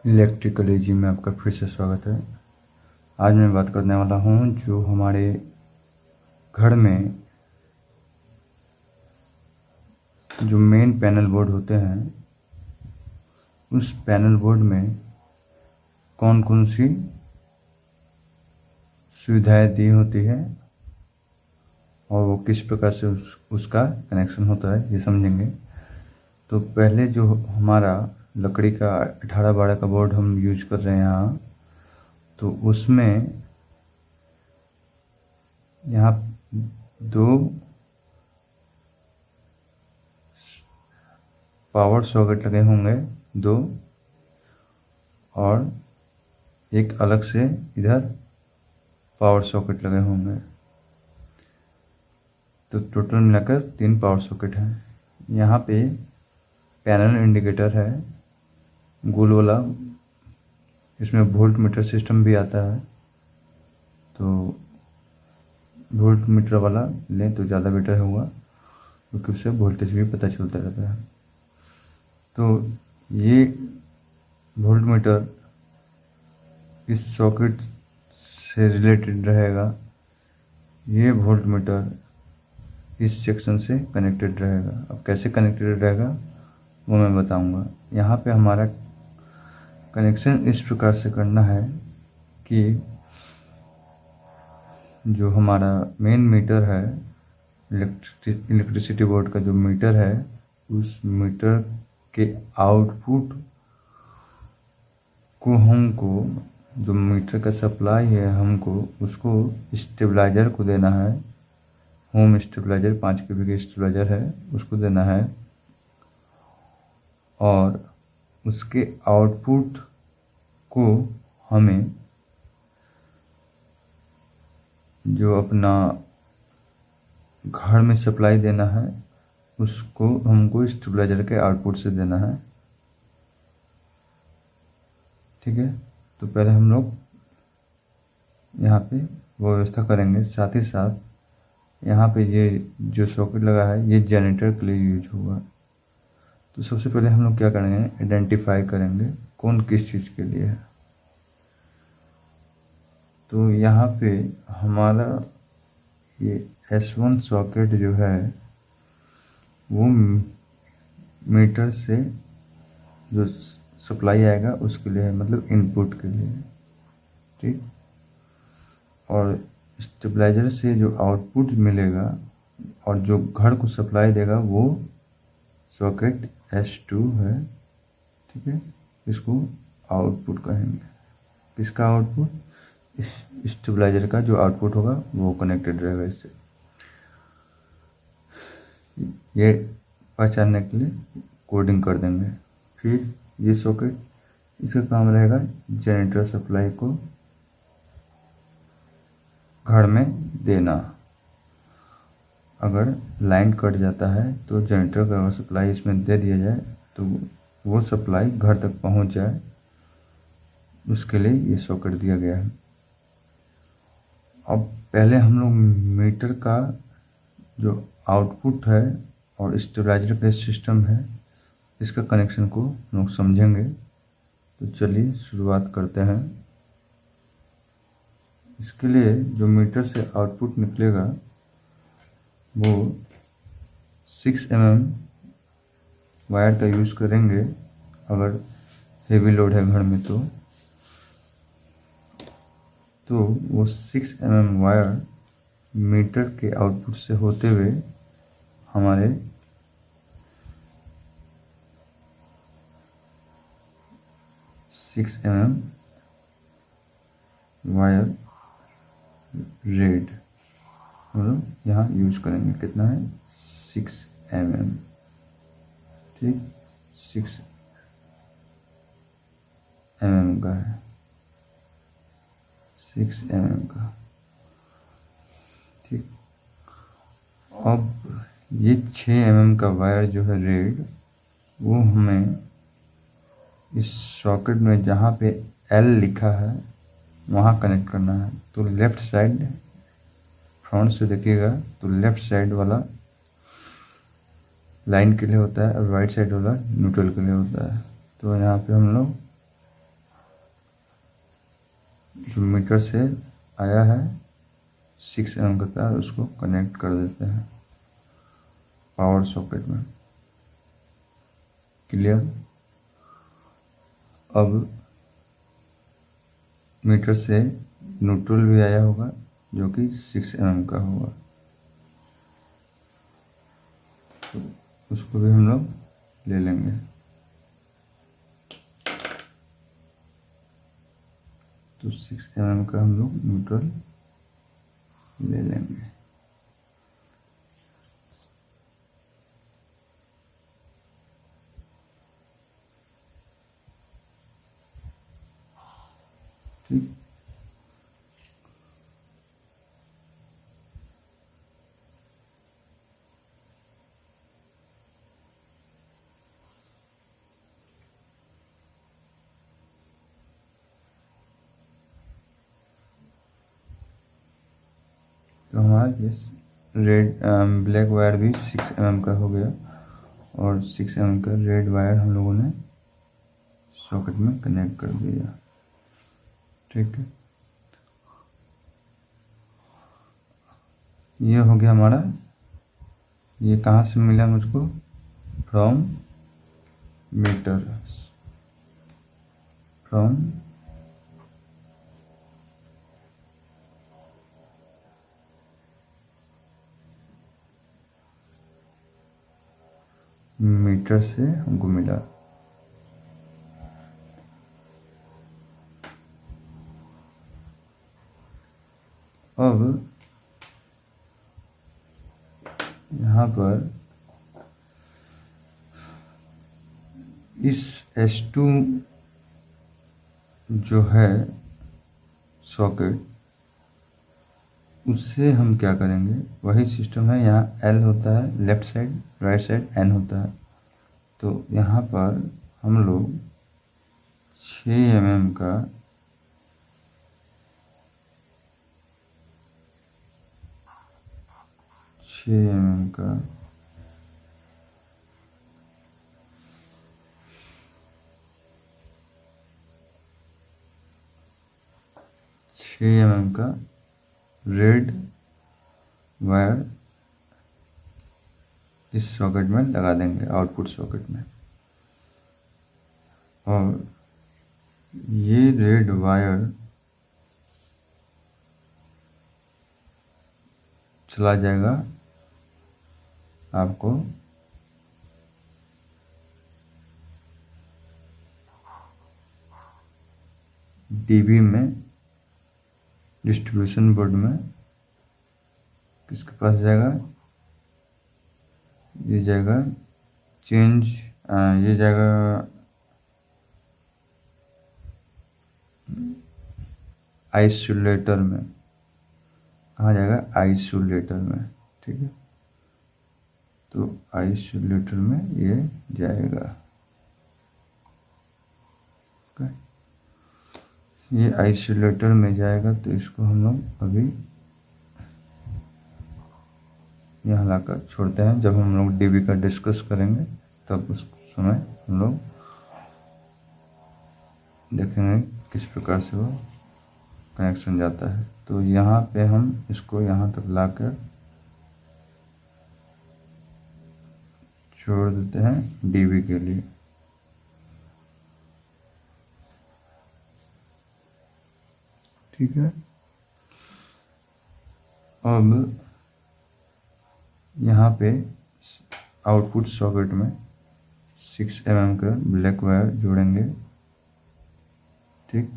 Electrical एजी में आपका फिर से स्वागत है। आज मैं बात करने वाला हूँ जो हमारे घर में जो मेन पैनल बोर्ड होते हैं, उस पैनल बोर्ड में कौन कौन सी सुविधाएं दी होती है और वो किस प्रकार से उसका कनेक्शन होता है, ये समझेंगे। तो पहले जो हमारा लकड़ी का 18-12 का बोर्ड हम यूज कर रहे हैं यहाँ, तो उसमें यहाँ दो पावर सॉकेट लगे होंगे, दो, और एक अलग से इधर पावर सॉकेट लगे होंगे। तो टोटल मिलाकर 3 पावर सॉकेट हैं। यहाँ पे पैनल इंडिकेटर है, गोल वाला। इसमें वोल्ट मीटर सिस्टम भी आता है, तो वोल्ट मीटर वाला लें तो ज़्यादा बेटर होगा, क्योंकि उससे वोल्टेज भी पता चलता रहता है। तो ये वोल्ट मीटर इस सॉकेट से रिलेटेड रहेगा, ये वोल्ट मीटर इस सेक्शन से कनेक्टेड रहेगा। अब कैसे कनेक्टेड रहेगा वो मैं बताऊंगा। यहाँ पे हमारा कनेक्शन इस प्रकार से करना है कि जो हमारा मेन मीटर है, इलेक्ट्रिसिटी बोर्ड का जो मीटर है, उस मीटर के आउटपुट को हमको, जो मीटर का सप्लाई है हमको, उसको स्टेबलाइजर को देना है। होम स्टेबलाइजर 5 kV का स्टेबलाइजर है, उसको देना है। और उसके आउटपुट को हमें जो अपना घर में सप्लाई देना है, उसको हमको स्टेबलाइजर के आउटपुट से देना है। ठीक है, तो पहले हम लोग यहाँ पे वो व्यवस्था करेंगे। साथ ही साथ यहाँ पे ये जो सॉकेट लगा है, ये जनरेटर के लिए यूज होगा। तो सबसे पहले हम लोग क्या करेंगे, आइडेंटिफाई करेंगे कौन किस चीज़ के लिए है। तो यहाँ पे हमारा ये S1 सॉकेट जो है वो मीटर से जो सप्लाई आएगा उसके लिए है, मतलब इनपुट के लिए। ठीक, और स्टेबलाइजर से जो आउटपुट मिलेगा और जो घर को सप्लाई देगा वो सॉकेट S2 है। ठीक है, इसको आउटपुट कहेंगे। किसका आउटपुट? स्टेबलाइजर का जो आउटपुट होगा वो कनेक्टेड रहेगा इससे। ये पहचानने के लिए कोडिंग कर देंगे। फिर ये सॉकेट, इसका काम रहेगा जनरेटर सप्लाई को घर में देना। अगर लाइन कट जाता है तो जनरेटर का सप्लाई इसमें दे दिया जाए तो वो सप्लाई घर तक पहुंच जाए, उसके लिए ये सॉकेट दिया गया है। अब पहले हम लोग मीटर का जो आउटपुट है और स्टेबलाइजर का सिस्टम है, इसका कनेक्शन को हम लोग समझेंगे। तो चलिए शुरुआत करते हैं। इसके लिए जो मीटर से आउटपुट निकलेगा वो 6 mm वायर का यूज़ करेंगे। अगर हेवी लोड है घर में तो वो 6 mm वायर मीटर के आउटपुट से होते हुए हमारे सिक्स mm वायर रेड मतलब यहाँ यूज करेंगे। कितना है? 6 mm। ठीक, 6 mm का है, 6 mm का। ठीक, अब ये 6 mm का वायर जो है रेड, वो हमें इस सॉकेट में जहाँ पे L लिखा है वहाँ कनेक्ट करना है। तो लेफ़्ट साइड, फ्रंट से देखिएगा तो लेफ़्ट साइड वाला लाइन के लिए होता है और राइट साइड वाला न्यूट्रल के लिए होता है। तो यहाँ पे हम लोग जो मीटर से आया है 6 mm का तार, उसको कनेक्ट कर देते हैं पावर सॉकेट में। क्लियर। अब मीटर से न्यूट्रल भी आया होगा जो कि 6 mm का होगा, तो उसको भी हम लोग ले लेंगे। तो 6 mm का हम लोग न्यूट्रल ले लेंगे। ठीक। तो हमारा ये रेड ब्लैक वायर भी 6 mm का हो गया, और 6 mm का रेड वायर हम लोगों ने सॉकेट में कनेक्ट कर दिया। ठीक है, ये हो गया हमारा। ये कहाँ से मिला मुझको? फ्रॉम मीटर, फ्रॉम मीटर से हमको मिला। अब यहाँ पर इस S2 जो है सॉकेट, उससे हम क्या करेंगे? वही सिस्टम है, यहाँ L होता है left side, right side N होता है। तो यहाँ पर हम लोग 6 mm का का 6 mm का रेड वायर इस सॉकेट में लगा देंगे, आउटपुट सॉकेट में। और ये रेड वायर चला जाएगा आपको डीबी में, डिस्ट्रीब्यूशन बोर्ड में। किसके पास जाएगा? ये जाएगा चेंज, ये जाएगा आइसोलेटर में। कहाँ जाएगा? आइसोलेटर में। ठीक है, तो आइसोलेटर में ये जाएगा। ये आइसोलेटर में जाएगा, तो इसको हम लोग अभी यहाँ लाकर छोड़ते हैं। जब हम लोग डीबी का डिस्कस करेंगे तब उस समय हम लोग देखेंगे किस प्रकार से वो कनेक्शन जाता है। तो यहाँ पे हम इसको यहाँ तक लाकर छोड़ देते हैं डीबी के लिए। ठीक है, अब यहाँ पे आउटपुट सॉकेट में 6 mm का ब्लैक वायर जोड़ेंगे। ठीक,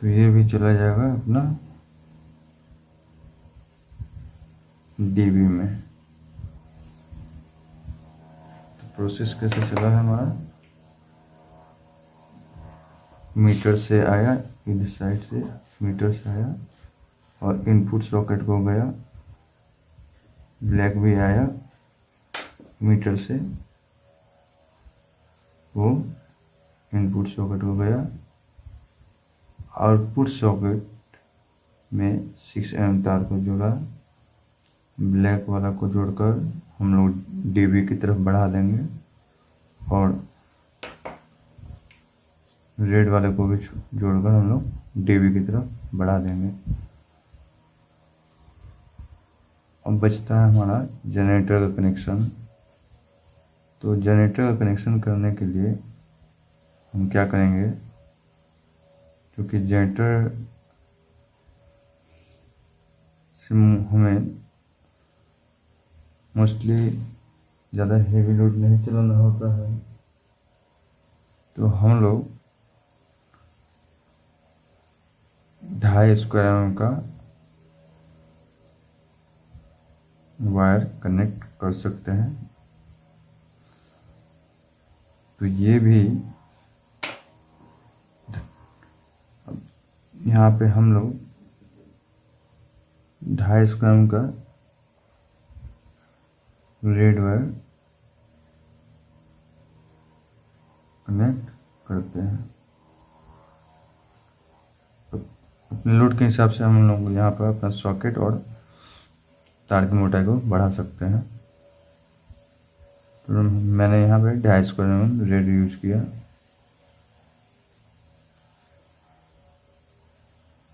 तो ये भी चला जाएगा अपना डीबी में। तो प्रोसेस कैसे चला है हमारा, मीटर से आया, इस साइड से मीटर से आया और इनपुट सॉकेट को गया, ब्लैक भी आया मीटर से, वो इनपुट सॉकेट को गया, आउटपुट सॉकेट में 6 mm तार को जोड़ा, ब्लैक वाला को जोड़कर हम लोग डीबी की तरफ बढ़ा देंगे और रेड वाले को भी जोड़कर हम लोग डीबी की तरफ बढ़ा देंगे। अब बचता है हमारा जनरेटर का कनेक्शन। तो जनरेटर का कनेक्शन करने के लिए हम क्या करेंगे, क्योंकि जनरेटर से हमें मोस्टली ज़्यादा हेवी लोड नहीं चलाना होता है, तो हम लोग 2.5 स्क्वायर mm का वायर कनेक्ट कर सकते हैं। तो ये भी यहाँ पे हम लोग 2.5 स्क्वायर mm का रेड वायर कनेक्ट करते हैं। अपने लोड के हिसाब से हम लोग यहाँ पर अपना सॉकेट और तार की मोटाई को बढ़ा सकते हैं। तो मैंने यहाँ पे 2.5 स्क्वायर mm रेड यूज किया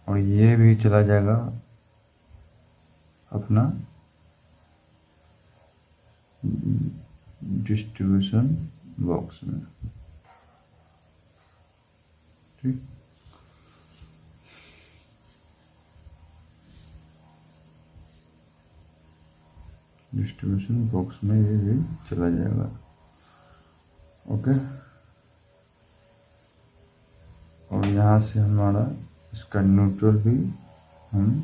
और ये भी चला जाएगा अपना डिस्ट्रीब्यूशन बॉक्स में। ठीक, डिस्ट्रीब्यूशन बॉक्स में ये भी चला जाएगा। ओके, और यहाँ से हमारा इसका न्यूट्रल भी हम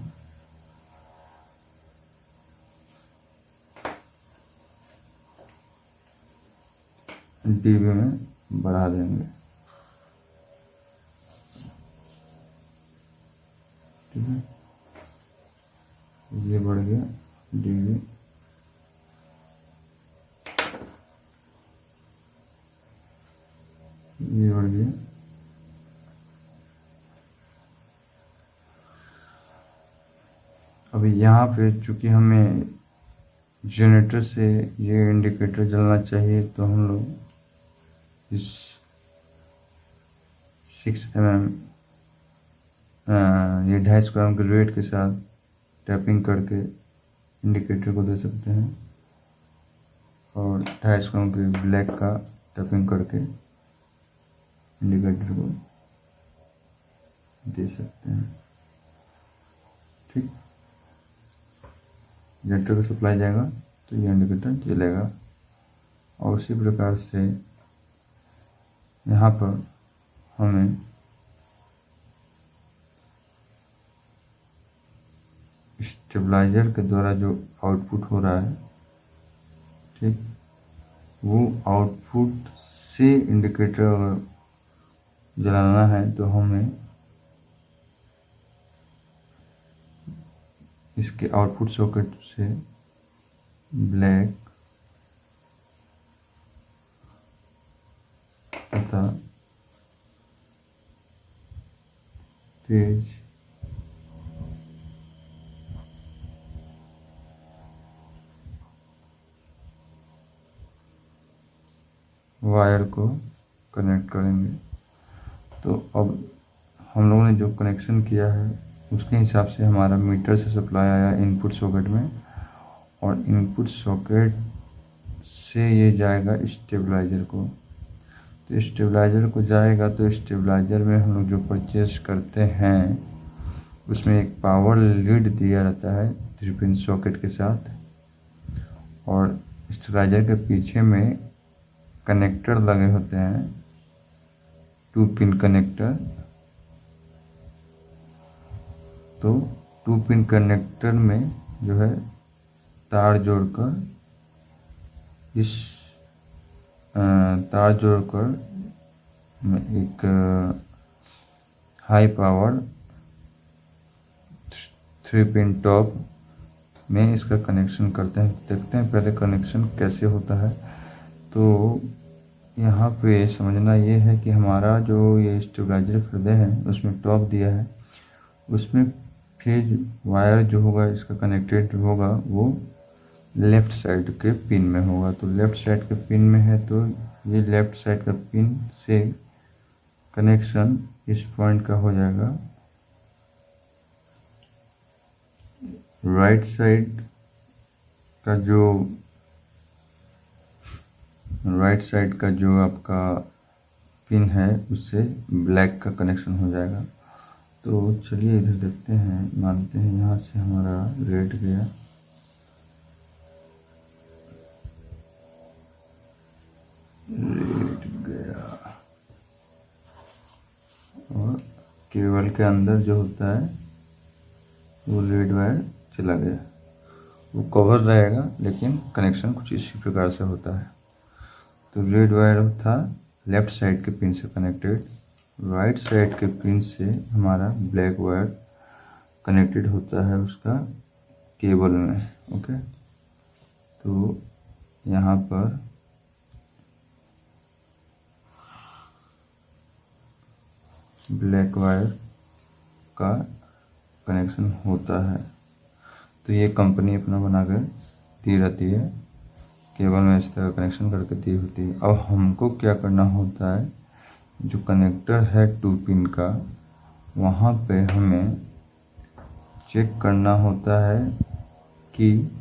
डीबी में बढ़ा देंगे। ठीक है, ये बढ़ गया डीबी, ये बढ़ गया। अभी यहाँ पे चूँकि हमें जनरेटर से ये इंडिकेटर जलना चाहिए, तो हम लोग इस 6 mm ये 2.5 स्क्वायर mm के रेड के साथ टैपिंग करके इंडिकेटर को दे सकते हैं और 2.5 स्क्वायर mm के ब्लैक का टैपिंग करके इंडिकेटर को दे सकते हैं। ठीक, जनरेटर को सप्लाई जाएगा तो ये इंडिकेटर जलेगा। और उसी प्रकार से यहाँ पर हमें स्टेबलाइजर के द्वारा जो आउटपुट हो रहा है, ठीक, वो आउटपुट से इंडिकेटर अगर जलाना है तो हमें इसके आउटपुट सॉकेट से ब्लैक तथा तेज वायर को कनेक्ट करेंगे। तो अब हम लोगों ने जो कनेक्शन किया है उसके हिसाब से हमारा मीटर से सप्लाई आया इनपुट सॉकेट में, और इनपुट सॉकेट से ये जाएगा स्टेबलाइजर को। तो स्टेबलाइजर को जाएगा तो स्टेबलाइजर में हम लोग जो परचेस करते हैं उसमें एक पावर लीड दिया रहता है 3 पिन सॉकेट के साथ, और स्टेबलाइजर के पीछे में कनेक्टर लगे होते हैं 2 पिन कनेक्टर, तो 2 पिन कनेक्टर में जो है तार जोड़कर एक हाई पावर 3 पिन टॉप में इसका कनेक्शन करते हैं। देखते हैं पहले कनेक्शन कैसे होता है। तो यहाँ पे समझना ये है कि हमारा जो ये स्टेबलाइजर खरीदे हैं उसमें टॉप दिया है, उसमें फेज वायर जो होगा इसका कनेक्टेड होगा वो लेफ़्ट साइड के पिन में होगा। तो लेफ़्ट साइड के पिन में है तो ये लेफ़्ट साइड का पिन से कनेक्शन इस पॉइंट का हो जाएगा। राइट साइड का जो आपका पिन है उससे ब्लैक का कनेक्शन हो जाएगा। तो चलिए इधर देखते हैं, मानते हैं यहाँ से हमारा रेड गया, और केबल के अंदर जो होता है वो रेड वायर चला गया। वो कवर रहेगा लेकिन कनेक्शन कुछ इसी प्रकार से होता है। तो रेड वायर था लेफ़्ट साइड के पिन से कनेक्टेड, राइट साइड के पिन से हमारा ब्लैक वायर कनेक्टेड होता है उसका केबल में। ओके, तो यहाँ पर ब्लैक वायर का कनेक्शन होता है। तो ये कंपनी अपना बना कर दी रहती है, केबल में इस तरह कनेक्शन करके दी होती है। अब हमको क्या करना होता है, जो कनेक्टर है 2 पिन का, वहाँ पे हमें चेक करना होता है कि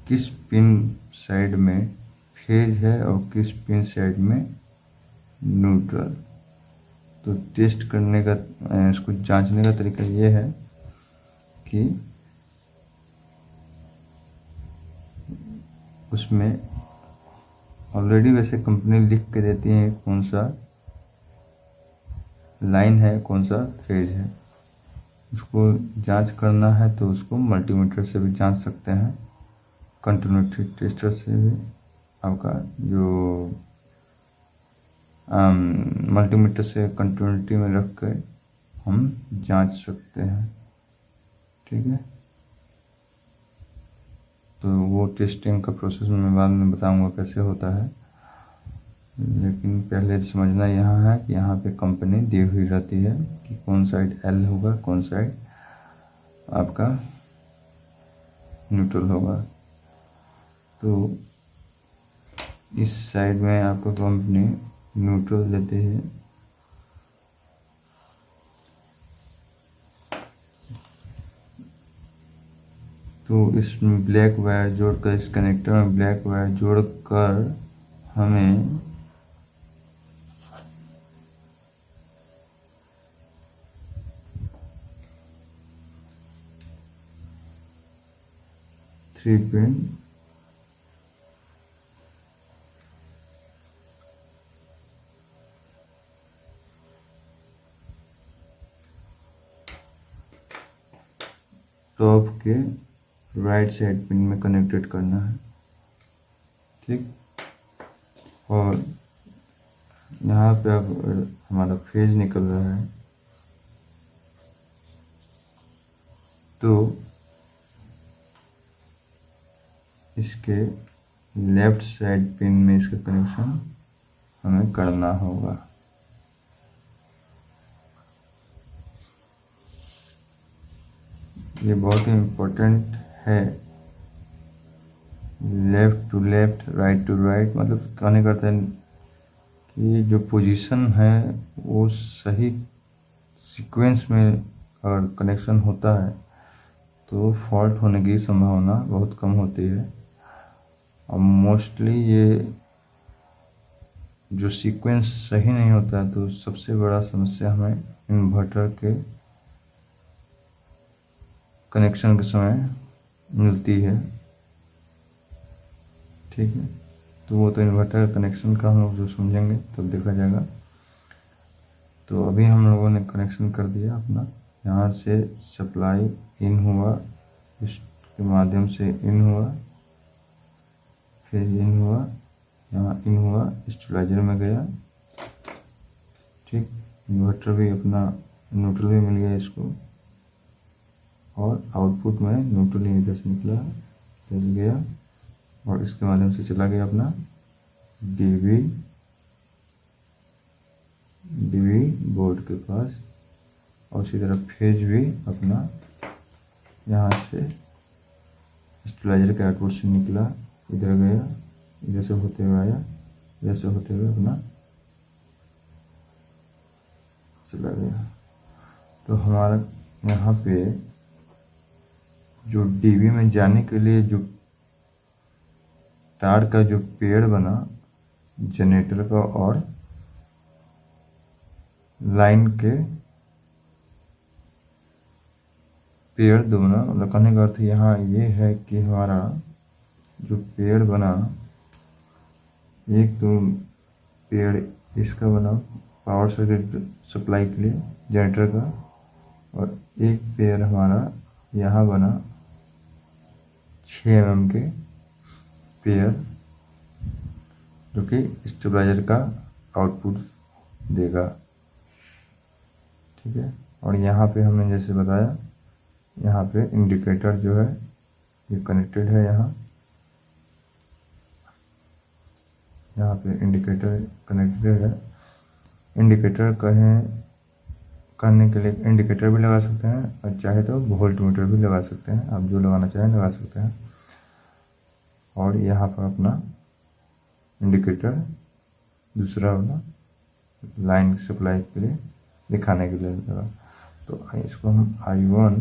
किस पिन साइड में फेज है और किस पिन साइड में न्यूट्रल। तो टेस्ट करने का, इसको जांचने का तरीका ये है कि उसमें ऑलरेडी वैसे कंपनी लिख के देती है कौन सा लाइन है कौन सा फेज है। उसको जांच करना है तो उसको मल्टीमीटर से भी जांच सकते हैं, कंटिन्यूटी टेस्टर से भी आपका जो मल्टीमीटर से कंटिन्यूटी में रख कर हम जांच सकते हैं। ठीक है, तो वो टेस्टिंग का प्रोसेस मैं बाद में बताऊंगा कैसे होता है, लेकिन पहले समझना यहाँ है कि यहाँ पे कंपनी दी हुई रहती है कि कौन साइड एल होगा, कौन साइड आपका न्यूट्रल होगा। तो इस साइड में आपको कंपनी न्यूट्रल देती है, तो इसमें ब्लैक वायर जोड़कर, इस कनेक्टर में ब्लैक वायर जोड़कर हमें थ्री पिन टॉप के राइट साइड पिन में कनेक्टेड करना है। ठीक, और यहाँ पे अब हमारा फेज निकल रहा है तो इसके लेफ्ट साइड पिन में इसका कनेक्शन हमें करना होगा। ये बहुत ही इम्पोर्टेंट है, left to left, right to right, मतलब कहने का अर्थ है कि जो पोजीशन है वो सही सीक्वेंस में अगर कनेक्शन होता है तो फॉल्ट होने की संभावना बहुत कम होती है। और मोस्टली ये जो सीक्वेंस सही नहीं होता है तो सबसे बड़ा समस्या हमें इन्वर्टर के कनेक्शन के समय मिलती है। ठीक है, तो वो तो इन्वर्टर कनेक्शन का हम लोग जो समझेंगे तब देखा जाएगा। तो अभी हम लोगों ने कनेक्शन कर दिया अपना, यहाँ से सप्लाई इन हुआ, इसके माध्यम से इन हुआ, फिर इन हुआ, यहाँ इन हुआ, स्टेबलाइजर में गया। ठीक, इन्वर्टर भी अपना न्यूट्रल भी मिल गया इसको, और आउटपुट में न्यूट्रल इधर से निकला, इधर गया, और इसके माध्यम से चला गया अपना डीवी बोर्ड के पास, और उसी तरह फेज भी अपना यहाँ से स्टेबलाइजर के आउटपुट से निकला, इधर गया, इधर से होते हुए आया, इधर से होते हुए अपना चला गया। तो हमारा यहाँ पे जो डीवी में जाने के लिए जो तार का जो पेड़ बना जनरेटर का और लाइन के पेड़ दोनों, मतलब कहने का अर्थ यहाँ ये है कि हमारा जो पेड़ बना, एक तो पेड़ इसका बना पावर सर्किट सप्लाई के लिए जनरेटर का, और एक पेड़ हमारा यहाँ बना 6 mm के पेड़, जो कि स्टेबलाइजर का आउटपुट देगा। ठीक है, और यहाँ पे हमने जैसे बताया, यहाँ पे इंडिकेटर जो है ये कनेक्टेड है, यहाँ पे इंडिकेटर कनेक्टेड है। इंडिकेटर कहने के लिए इंडिकेटर भी लगा सकते हैं, और चाहे तो वोल्ट मीटर भी लगा सकते हैं, आप जो लगाना चाहें लगा सकते हैं। और यहाँ पर अपना इंडिकेटर दूसरा वाला लाइन सप्लाई के लिए दिखाने के लिए लगा। तो इसको हम I1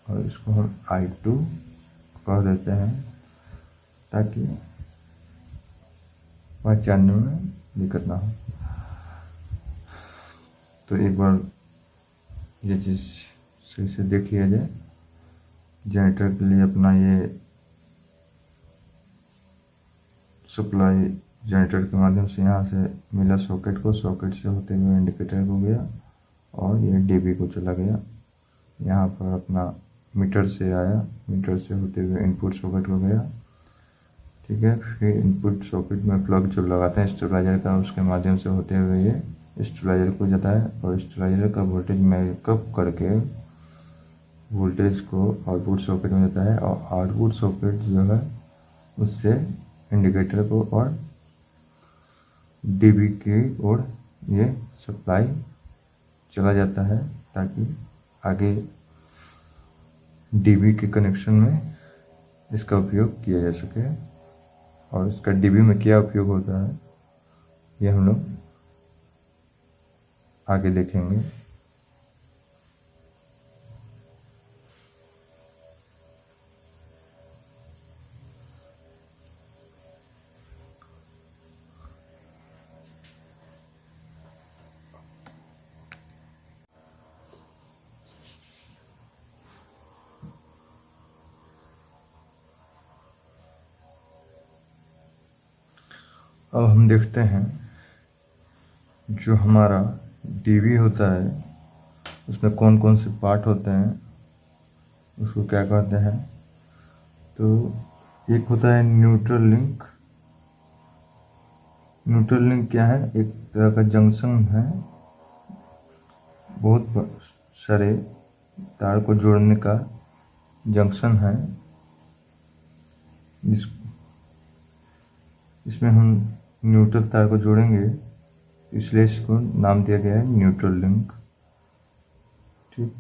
और इसको हम I2 कह देते हैं, ताकि पहचानने में दिक्कत ना हो। तो एक बार ये चीज़ सही से देख लिया जाए। जनरेटर के लिए अपना ये सप्लाई जनरेटर के माध्यम से यहाँ से मिला सॉकेट को, सॉकेट से होते हुए इंडिकेटर को गया, और ये डीबी को चला गया। यहाँ पर अपना मीटर से आया, मीटर से होते हुए इनपुट सॉकेट को गया। ठीक है, फिर इनपुट सॉकेट में प्लग जो लगाते हैं स्टेबलाइजर का, उसके माध्यम से होते हुए ये स्टेबलाइजर को जाता है, और स्टेबलाइजर का वोल्टेज मेकअप करके वोल्टेज को आउटपुट सॉकेट में जाता है, और आउटपुट सॉकेट जो है उससे इंडिकेटर को और डीबी की ओर ये सप्लाई चला जाता है, ताकि आगे डीबी के कनेक्शन में इसका उपयोग किया जा सके। और इसका डीबी में क्या उपयोग होता है ये हम लोग आगे देखेंगे। अब हम देखते हैं जो हमारा डीवी होता है उसमें कौन कौन से पार्ट होते हैं, उसको क्या कहते हैं। तो एक होता है न्यूट्रल लिंक। न्यूट्रल लिंक क्या है? एक तरह का जंक्शन है, बहुत सारे तार को जोड़ने का जंक्शन है। इसमें हम न्यूट्रल तार को जोड़ेंगे, इसलिए इसको नाम दिया गया है न्यूट्रल लिंक। ठीक,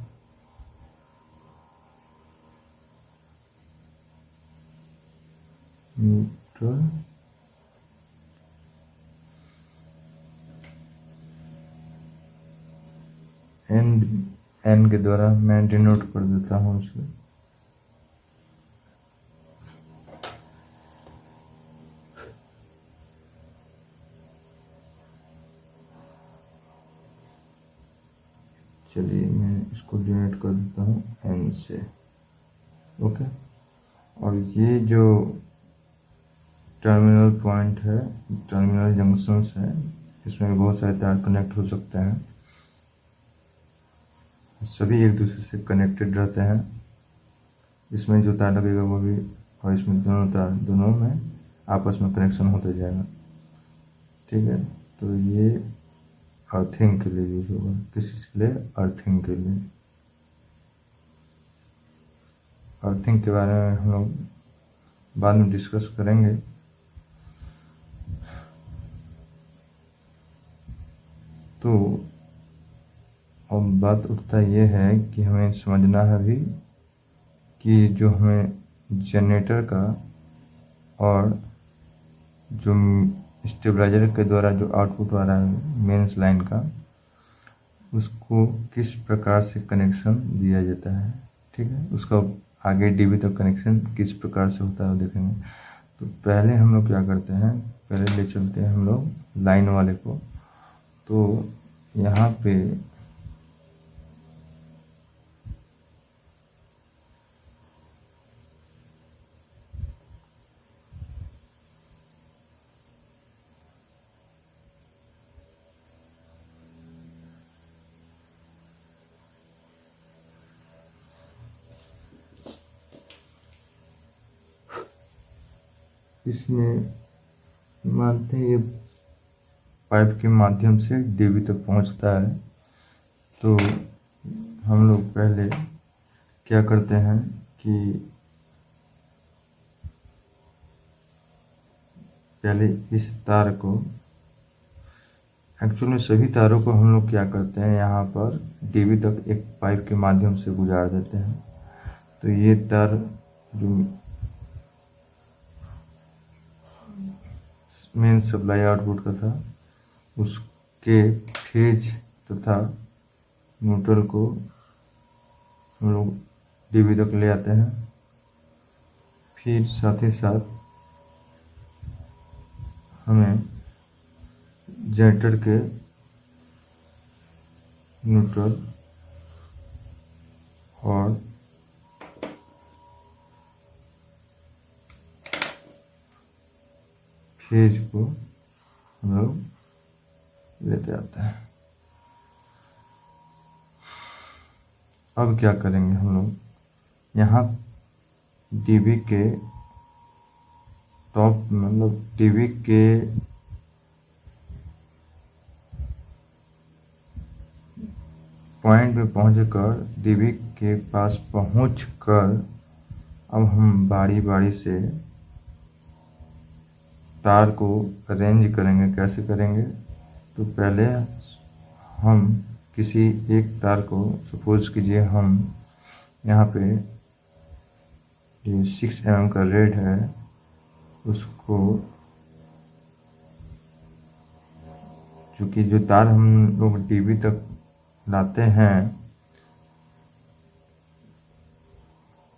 न्यूट्रल एन के द्वारा मैं डिनोट कर देता हूँ उसे। चलिए मैं इसको डिनोट कर देता हूँ एन से। ओके, और ये जो टर्मिनल पॉइंट है, टर्मिनल जंक्शंस है, इसमें भी बहुत सारे तार कनेक्ट हो सकते हैं, सभी एक दूसरे से कनेक्टेड रहते हैं। इसमें जो तार लगेगा वो भी, और इसमें दोनों तार, दोनों में आपस में कनेक्शन होता जाएगा। ठीक है, तो ये अर्थिंग के लिए यूज होगा। किस चीज़ के लिए? अर्थिंग के लिए। अर्थिंग के बारे में हम लोग बाद में डिस्कस करेंगे। तो अब बात उठता ये है कि हमें समझना है भी कि जो हमें जनरेटर का और जो स्टेबलाइजर के द्वारा जो आउटपुट आ रहा है मेंस लाइन का, उसको किस प्रकार से कनेक्शन दिया जाता है। ठीक है, उसका आगे डीबी तक कनेक्शन किस प्रकार से होता है वो देखेंगे। तो पहले हम लोग क्या करते हैं, पहले ले चलते हैं हम लोग लाइन वाले को। तो यहाँ पे इसमें मानते हैं ये पाइप के माध्यम से डीबी तक पहुंचता है। तो हम लोग पहले क्या करते हैं कि पहले इस तार को, एक्चुअल में सभी तारों को हम लोग क्या करते हैं, यहाँ पर डीबी तक एक पाइप के माध्यम से गुजार देते हैं। तो ये तार जो मेन सप्लाई आउटपुट का था, उसके फेज तथा न्यूट्रल को हम लोग डीबी तक ले आते हैं। फिर साथ ही साथ हमें जनरेटर के न्यूट्रल और फेज को हम लोग लेते आते हैं। अब क्या करेंगे हम लोग, यहाँ डीबी के टॉप, मतलब डीबी के पॉइंट पे पहुंचकर, डीबी के पास पहुंचकर अब हम बारी बारी से तार को अरेंज करेंगे। कैसे करेंगे? तो पहले हम किसी एक तार को, सपोज कीजिए हम यहाँ पे ये 6 mm का रेड है, उसको, चूँकि जो तार हम लोग डीबी तक लाते हैं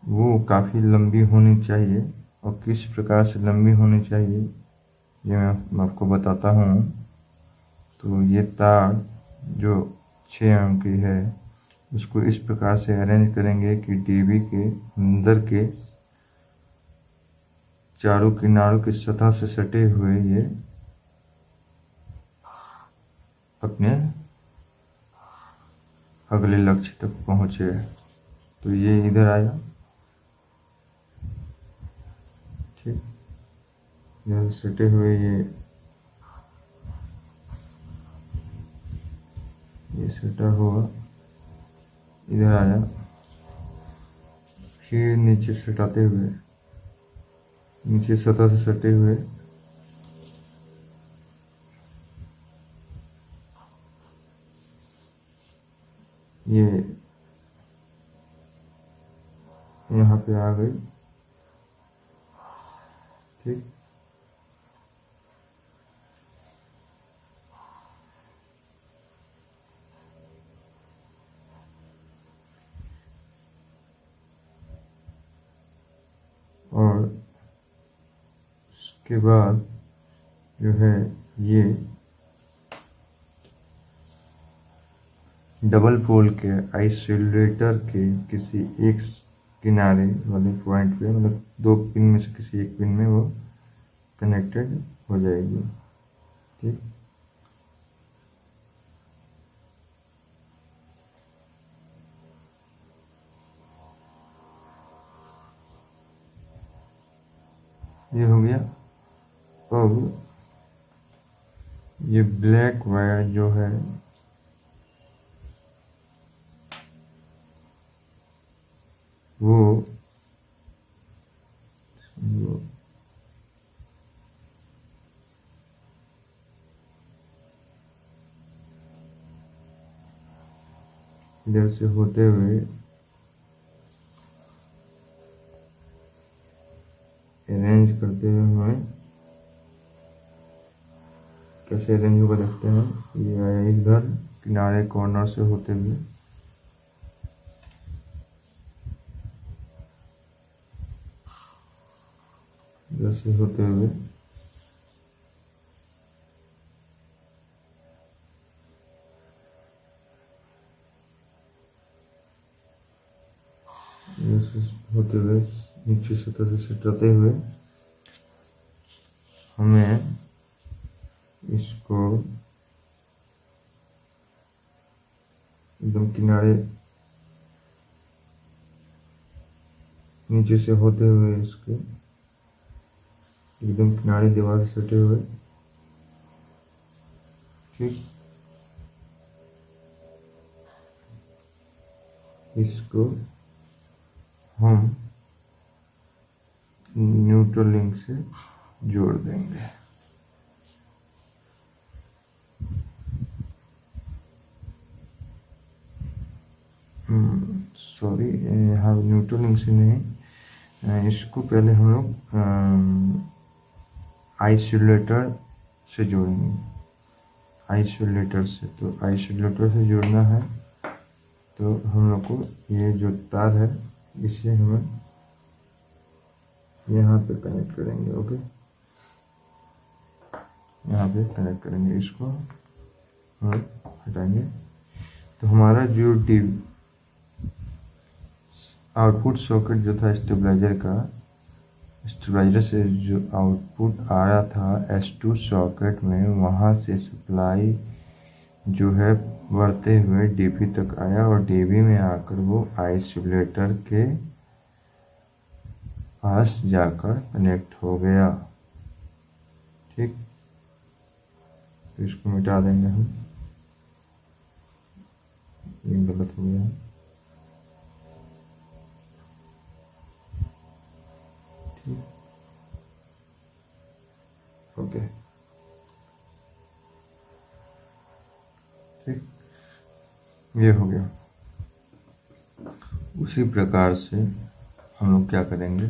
वो काफ़ी लंबी होनी चाहिए, और किस प्रकार से लंबी होनी चाहिए ये मैं आपको बताता हूँ। तो ये तार जो 6 mm की है, उसको इस प्रकार से अरेंज करेंगे कि डीबी के अंदर के चारों किनारों की सतह से सटे हुए ये अपने अगले लक्ष्य तक पहुँचे। तो ये इधर आया, ठीक, इधर सटे हुए ये सटा हुआ इधर आया, फिर नीचे सटाते हुए, नीचे सतह से सटे हुए ये यहाँ पे आ गई, ठीक। और उसके बाद जो है ये डबल पोल के आइसोलेटर के किसी एक किनारे वाले पॉइंट पे, मतलब 2 पिन में से किसी एक पिन में वो कनेक्टेड हो जाएगी, ठीक। ये हो गया। अब ये ब्लैक वायर जो है वो इधर से होते हुए अरेंज करते हुए हमें कैसे अरेंज होगा देखते हैं। ये आया इधर किनारे कॉर्नर से होते हुए, इधर से होते हुए होते हुए नीचे सतह से सटाते हुए हमें इसको एकदम किनारे नीचे से होते हुए इसके एकदम किनारे दीवार से सटे हुए, ठीक, इसको हम न्यूट्रल लिंक से जोड़ देंगे। सॉरी, यहाँ न्यूट्रल लिंक से नहीं, इसको पहले हम लोग आइसोलेटर से जोड़ेंगे। आइसोलेटर से, तो आइसोलेटर से जोड़ना है तो हम लोग को ये जो तार है इसे हमें यहाँ पे कनेक्ट करेंगे। ओके, यहाँ पे कनेक्ट करेंगे, इसको हम हटाएंगे। तो हमारा जो आउटपुट सॉकेट जो था स्टेबलाइजर का, स्टेबलाइजर से जो आउटपुट आ रहा था S2 सॉकेट में, वहाँ से सप्लाई जो है बढ़ते हुए DP तक आया और DP में आकर वो आइसोलेटर के पास जाकर कनेक्ट हो गया। ठीक, तो इसको मिटा देंगे हम, ये गलत हो गया। ठीक, ओके, ठीक, ये हो गया। उसी प्रकार से हम लोग क्या करेंगे,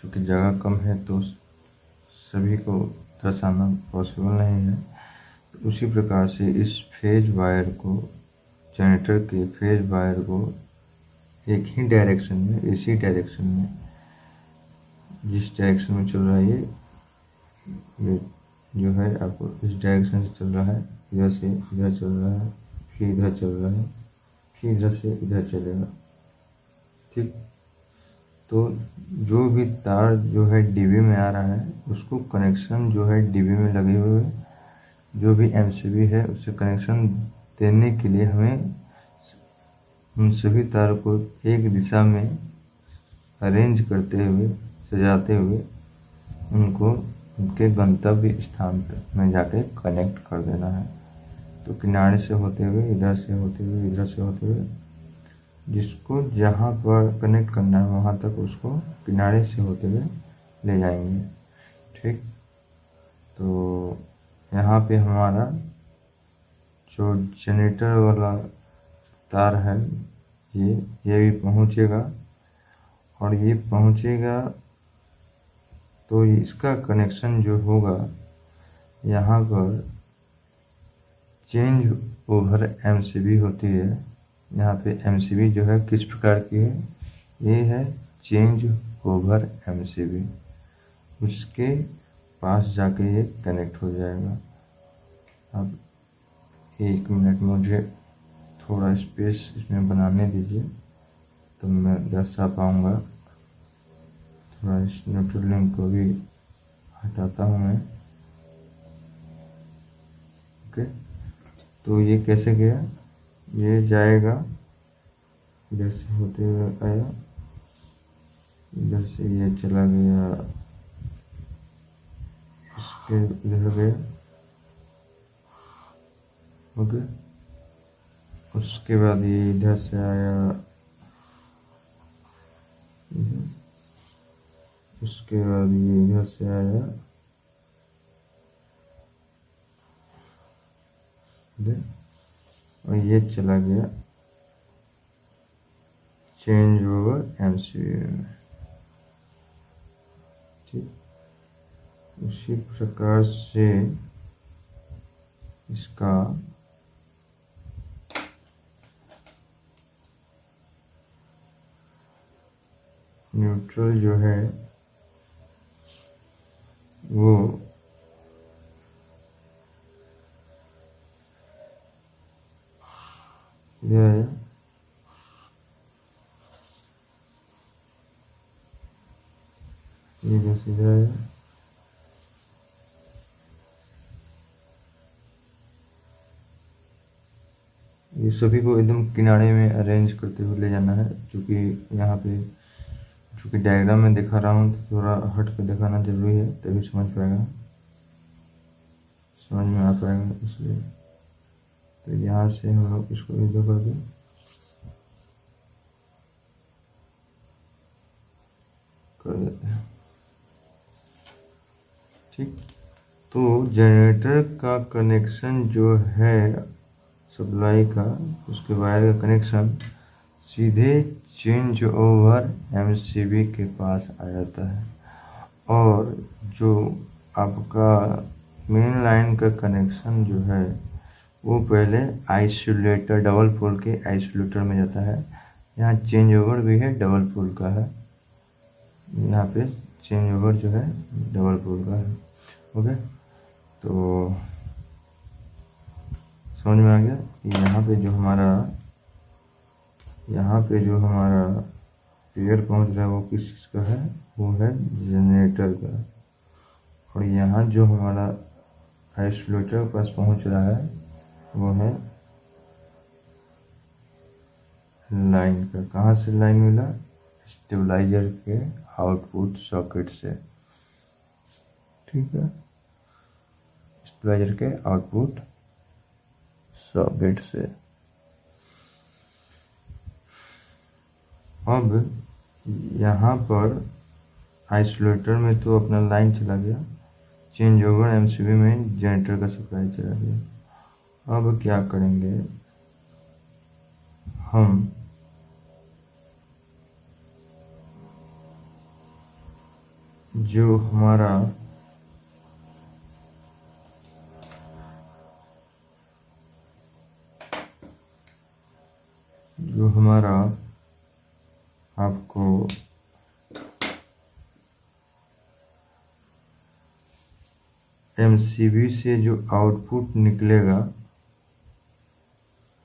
क्योंकि जगह कम है तो सभी को दर्शाना पॉसिबल नहीं है, तो उसी प्रकार से इस फेज वायर को, जनरेटर के फेज वायर को एक ही डायरेक्शन में, इसी डायरेक्शन में, जिस डायरेक्शन में चल रहा है ये जो है आपको इस डायरेक्शन से चल रहा है, इधर से इधर चल रहा है, फिर इधर चल रहा है, फिर इधर से इधर चलेगा। ठीक, तो जो भी तार जो है DB में आ रहा है उसको कनेक्शन जो है DB में लगे हुए जो भी MCB है उससे कनेक्शन देने के लिए हमें उन सभी तारों को एक दिशा में अरेंज करते हुए, सजाते हुए उनको उनके गंतव्य स्थान पर में जाके कनेक्ट कर देना है। तो किनारे से होते हुए, इधर से होते हुए, इधर से होते हुए, जिसको जहाँ पर कनेक्ट करना है वहाँ तक उसको किनारे से होते हुए ले जाएंगे। ठीक, तो यहाँ पे हमारा जो जनरेटर वाला तार है ये भी पहुँचेगा और ये पहुँचेगा तो इसका कनेक्शन जो होगा यहाँ पर चेंज ओवर MCB होती है। यहाँ पे MCB जो है किस प्रकार की है, ये है चेंज ओवर MCB, उसके पास जाके ये कनेक्ट हो जाएगा। अब 1 मिनट मुझे थोड़ा स्पेस इसमें बनाने दीजिए तो मैं दर्शा पाऊँगा। थोड़ा इस न्यूट्रल लिंक को भी हटाता हूँ मैं। ओके, तो ये कैसे गया, ये जाएगा इधर से होते हुए आया, इधर से ये चला गया फिर इधर गया, ओके। उसके बाद ये इधर से आया, उसके बाद ये इधर से आया, और ये चला गया चेंज ओवर MCV में, ठीक। उसी प्रकार से इसका न्यूट्रल जो है वो इधर आया, ये जो सीधा आया, ये सभी को एकदम किनारे में अरेंज करते हुए ले जाना है, क्योंकि यहाँ पे चूँकि डायग्राम में दिखा रहा हूँ तो थोड़ा हट कर दिखाना जरूरी है, तभी समझ पाएगा, समझ में आ पाएगा, इसलिए। तो यहाँ से हम लोग इसको इधर कर देते हैं, ठीक। तो जनरेटर का कनेक्शन जो है सप्लाई का, उसके वायर का कनेक्शन सीधे चेंज ओवर MCB के पास आ जाता है, और जो आपका मेन लाइन का कनेक्शन जो है वो पहले आइसोलेटर, डबल पोल के आइसोलेटर में जाता है। यहाँ चेंज ओवर भी है, डबल पोल का है, यहाँ पे चेंज ओवर जो है डबल पोल का है, ओके। तो समझ में आ गया। यहाँ पे जो हमारा पेयर पहुँच रहा है वो किसका है, वो है जनरेटर का, और यहाँ जो हमारा आइसोलेटर के पास पहुँच रहा है वो है लाइन का। कहाँ से लाइन मिला, स्टेबलाइजर के आउटपुट सॉकेट से, ठीक है, स्टेबलाइजर के आउटपुट सॉकेट से। अब यहाँ पर आइसोलेटर में तो अपना लाइन चला गया, चेंज ओवर MCB में जनरेटर का सप्लाई चला गया। अब क्या करेंगे हम, जो हमारा आपको MCB से जो आउटपुट निकलेगा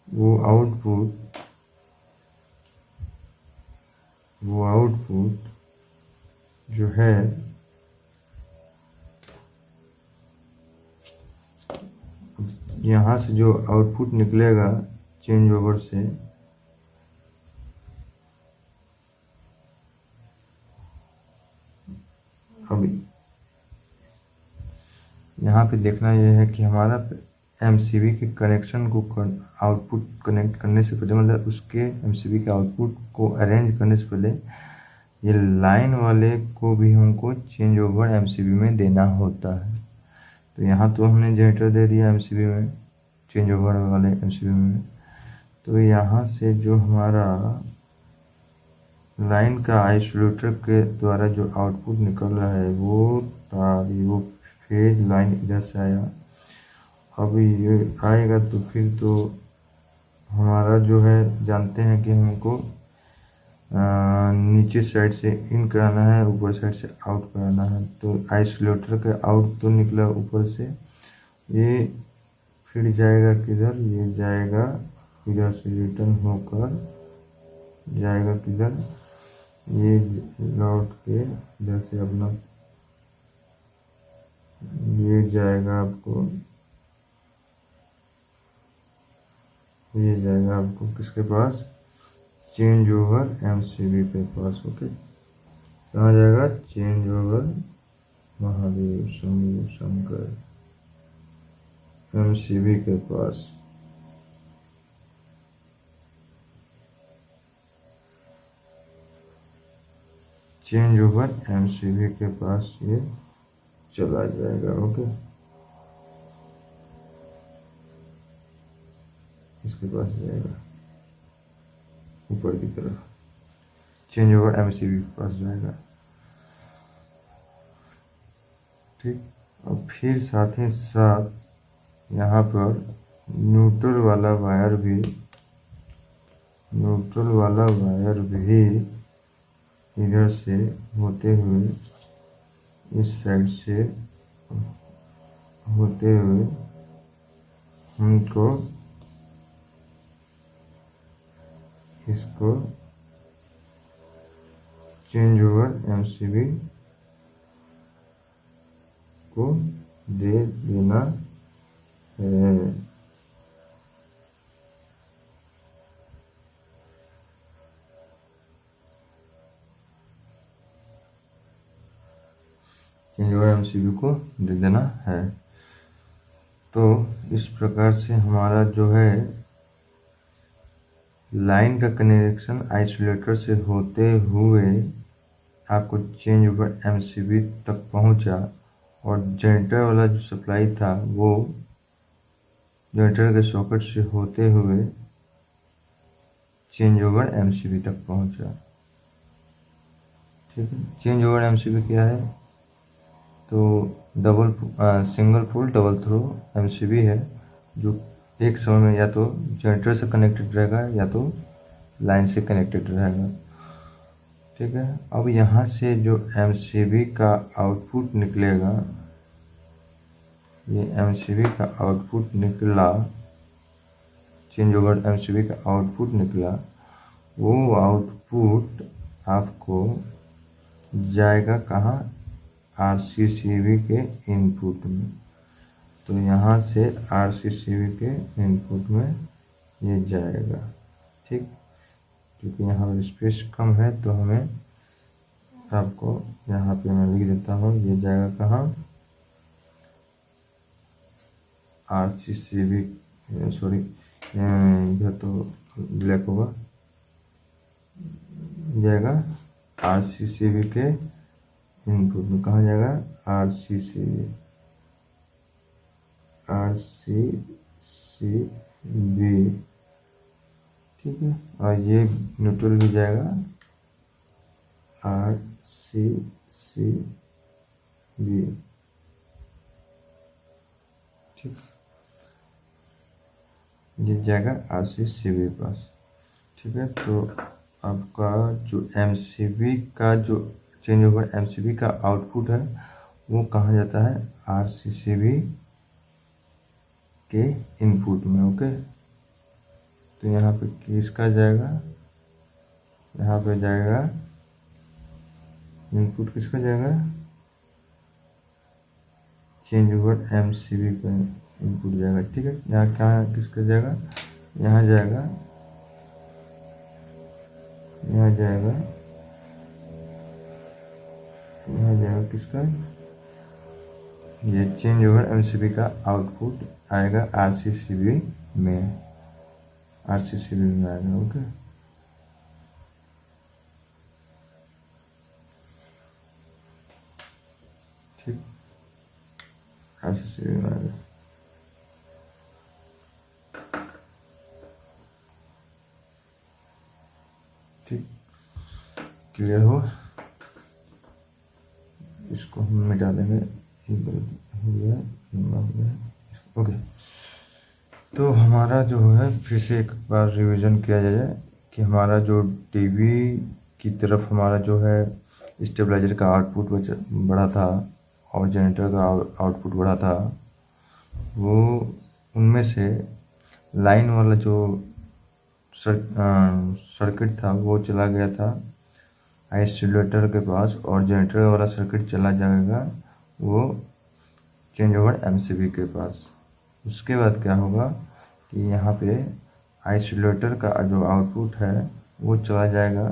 वो आउटपुट जो है यहाँ से जो आउटपुट निकलेगा चेंज ओवर से, अभी यहाँ पे देखना यह है कि हमारा MCB के कनेक्शन को आउटपुट कनेक्ट करने से पहले, मतलब उसके MCB के आउटपुट को अरेंज करने से पहले ये लाइन वाले को भी हमको चेंज ओवर MCB में देना होता है। तो यहाँ तो हमने जनरेटर दे दिया MCB में, चेंज ओवर वाले MCB में। तो यहाँ से जो हमारा लाइन का आइसोलेटर के द्वारा जो आउटपुट निकल रहा है वो फेज लाइन इधर से आया। अब ये आएगा तो फिर तो हमारा जो है, जानते हैं कि हमको नीचे साइड से इन कराना है, ऊपर साइड से आउट कराना है। तो आइसोलेटर का आउट तो निकला ऊपर से, ये फिर जाएगा किधर, ये जाएगा इधर से रिटर्न होकर जाएगा किधर, ये लौट के इधर से अपना ये जाएगा आपको, ये जाएगा आपको किसके पास, चेंज ओवर MCB के पास, ओके। कहाँ जाएगा, change over Mahadev Shambhu Shankar MCB के पास चेंज ओवर एमसीबी के पास ये चला जाएगा। ओके, इसके पास जाएगा ऊपर की तरफ, चेंज ओवर एमसीबी के पास जाएगा। ठीक, और फिर साथ ही साथ यहाँ पर न्यूट्रल वाला वायर भी इधर से होते हुए इस साइड से होते हुए हमको इसको चेंज ओवर एमसीबी को दे देना है। चेंज ओवर एमसीबी को दे देना है। तो इस प्रकार से हमारा जो है लाइन का कनेक्शन आइसोलेटर से होते हुए आपको चेंज ओवर एमसीबी तक पहुंचा, और जनरेटर वाला जो सप्लाई था वो जनरेटर के सॉकेट से होते हुए चेंज ओवर एमसीबी तक पहुंचा। ठीक है, चेंज ओवर एमसीबी क्या है? तो single pole double throw MCB है, जो एक समय में या तो जनरेटर से कनेक्टेड रहेगा या तो लाइन से कनेक्टेड रहेगा। ठीक है, अब यहाँ से जो एमसीबी का आउटपुट निकलेगा, ये एमसीबी का आउटपुट निकला, चेंज ओवर एमसीबी का आउटपुट निकला, वो आउटपुट आपको जाएगा कहाँ? आरसीसीबी के इनपुट में। तो यहाँ से आरसीसीबी के इनपुट में ये जाएगा। ठीक, क्योंकि यहाँ पर स्पेस कम है तो हमें आपको यहाँ पे मैं लिख देता हूँ, ये जाएगा कहाँ? आरसीसीबी, सॉरी इधर तो ब्लैक होगा, जाएगा आरसीसीबी के इनपुट में। कहाँ जाएगा? आरसीसीबी ठीक है, और ये न्यूट्रल भी जाएगा आरसीसीबी। ठीक, ये जाएगा आरसीसीबी पास। ठीक है, तो आपका जो एमसीबी का जो चेंज ओवर एमसीबी का आउटपुट है वो कहाँ जाता है? आरसीसीबी के इनपुट में। ओके, तो यहाँ पे किसका जाएगा? यहाँ पे जाएगा इनपुट, किसका जाएगा? चेंज ओवर एमसीबी का इनपुट जाएगा। ठीक है, यहाँ क्या किसका जाएगा? यहाँ जाएगा, यहाँ जाएगा, यहाँ जाएगा किसका? ये चेंज ओवर एमसीबी का आउटपुट आएगा आरसीसीबी में, आरसीसीबी में आएगा। ओके, ठीक, आरसीसीबी में आएगा। ठीक, क्लियर हो? इसको हम मिटा देंगे, हो गया। ओके, तो हमारा जो है फिर से एक बार रिवीजन किया जाए कि हमारा जो टीवी की तरफ हमारा जो है स्टेबलाइजर का आउटपुट बढ़ा था और जनरेटर का आउटपुट बढ़ा था, वो उनमें से लाइन वाला जो सर्किट था वो चला गया था आइसोलेटर के पास, और जनरेटर वाला सर्किट चला जाएगा वो चेंज ओवर एमसीबी के पास। उसके बाद क्या होगा कि यहाँ पे आइसोलेटर का जो आउटपुट है वो चला जाएगा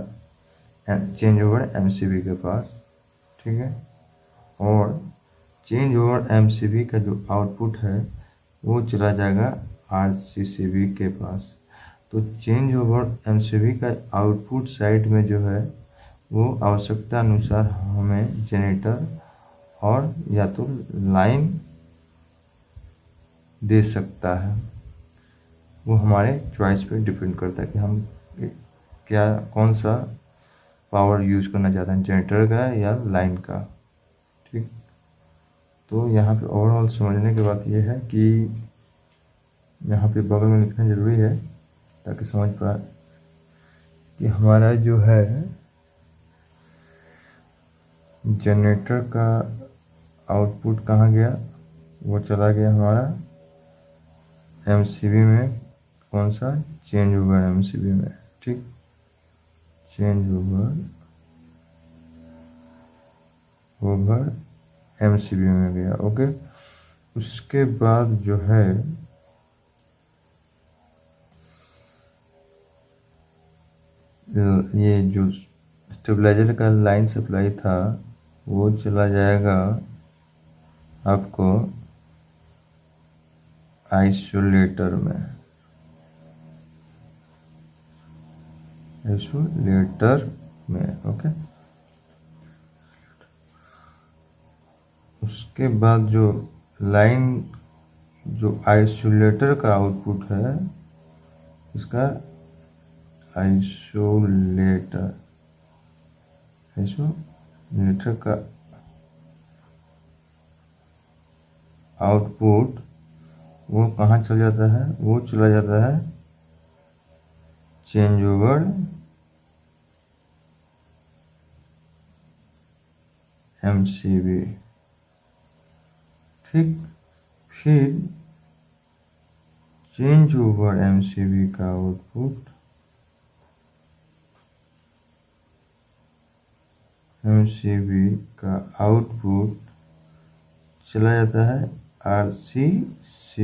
चेंज ओवर एमसीबी के पास। ठीक है, और चेंज ओवर एमसीबी का जो आउटपुट है वो चला जाएगा आरसीसीबी के पास। तो चेंज ओवर एमसीबी का आउटपुट साइड में जो है वो आवश्यकता अनुसार हमें जनरेटर और या तो लाइन दे सकता है। वो हमारे चॉइस पे डिपेंड करता है कि हम क्या कौन सा पावर यूज करना चाहते हैं, जनरेटर का या लाइन का। ठीक, तो यहाँ पे ओवरऑल समझने की बात ये है कि यहाँ पे बगल में लिखना ज़रूरी है ताकि समझ पाए कि हमारा जो है जनरेटर का आउटपुट कहाँ गया, वो चला गया हमारा एमसीबी में। कौन सा? चेंज ओवर एमसीबी में। ठीक, चेंज ओवर एमसीबी में गया। ओके, उसके बाद जो है ये जो स्टेबलाइजर का लाइन सप्लाई था वो चला जाएगा आपको आइसोलेटर में। ओके, उसके बाद जो लाइन जो आइसोलेटर का आउटपुट है इसका आइसोलेटर का आउटपुट वो कहाँ चला जाता है? वो चला जाता है चेंज ओवर एमसीबी। ठीक, फिर चेंज ओवर एमसीबी का आउटपुट चला जाता है आरसीसीबी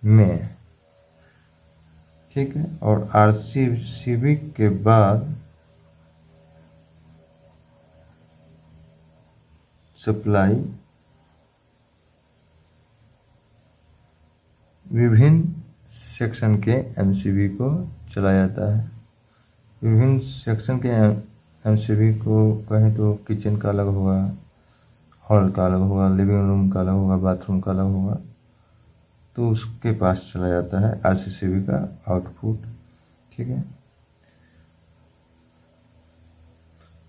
में। ठीक है, और आरसीसीबी के बाद सप्लाई विभिन्न सेक्शन के एमसीबी को चला जाता है। विभिन्न सेक्शन के एमसीबी को कहें तो किचन का अलग होगा, हॉल का अलग होगा, लिविंग रूम का अलग होगा, बाथरूम का अलग होगा, तो उसके पास चला जाता है आरसीसीबी का आउटपुट। ठीक है,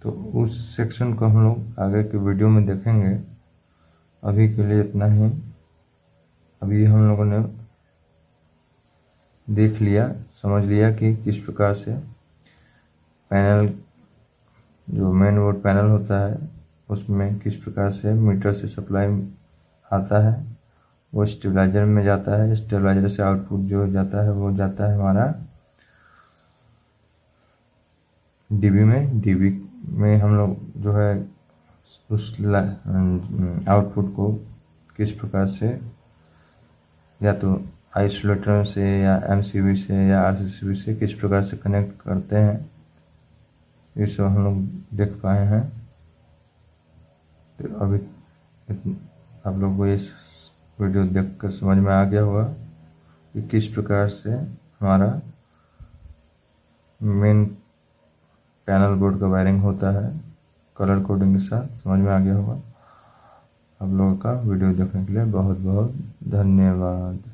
तो उस सेक्शन को हम लोग आगे के वीडियो में देखेंगे। अभी के लिए इतना ही। अभी हम लोगों ने देख लिया, समझ लिया कि किस प्रकार से पैनल जो मेन बोर्ड पैनल होता है उसमें किस प्रकार से मीटर से सप्लाई आता है, वो स्टेबलाइजर में जाता है। स्टेबलाइजर से आउटपुट जो जाता है वो जाता है हमारा डीबी में। डीबी में हम लोग जो है उस आउटपुट को किस प्रकार से या तो आइसोलेटर से या एमसीबी से या आरसीसीबी से किस प्रकार से कनेक्ट करते हैं, ये सब हम लोग देख पाए हैं। तो अभी आप लोग को इस वीडियो देखकर समझ में आ गया होगा कि किस प्रकार से हमारा मेन पैनल बोर्ड का वायरिंग होता है। कलर कोडिंग के साथ समझ में आ गया होगा। आप लोगों का वीडियो देखने के लिए बहुत बहुत धन्यवाद।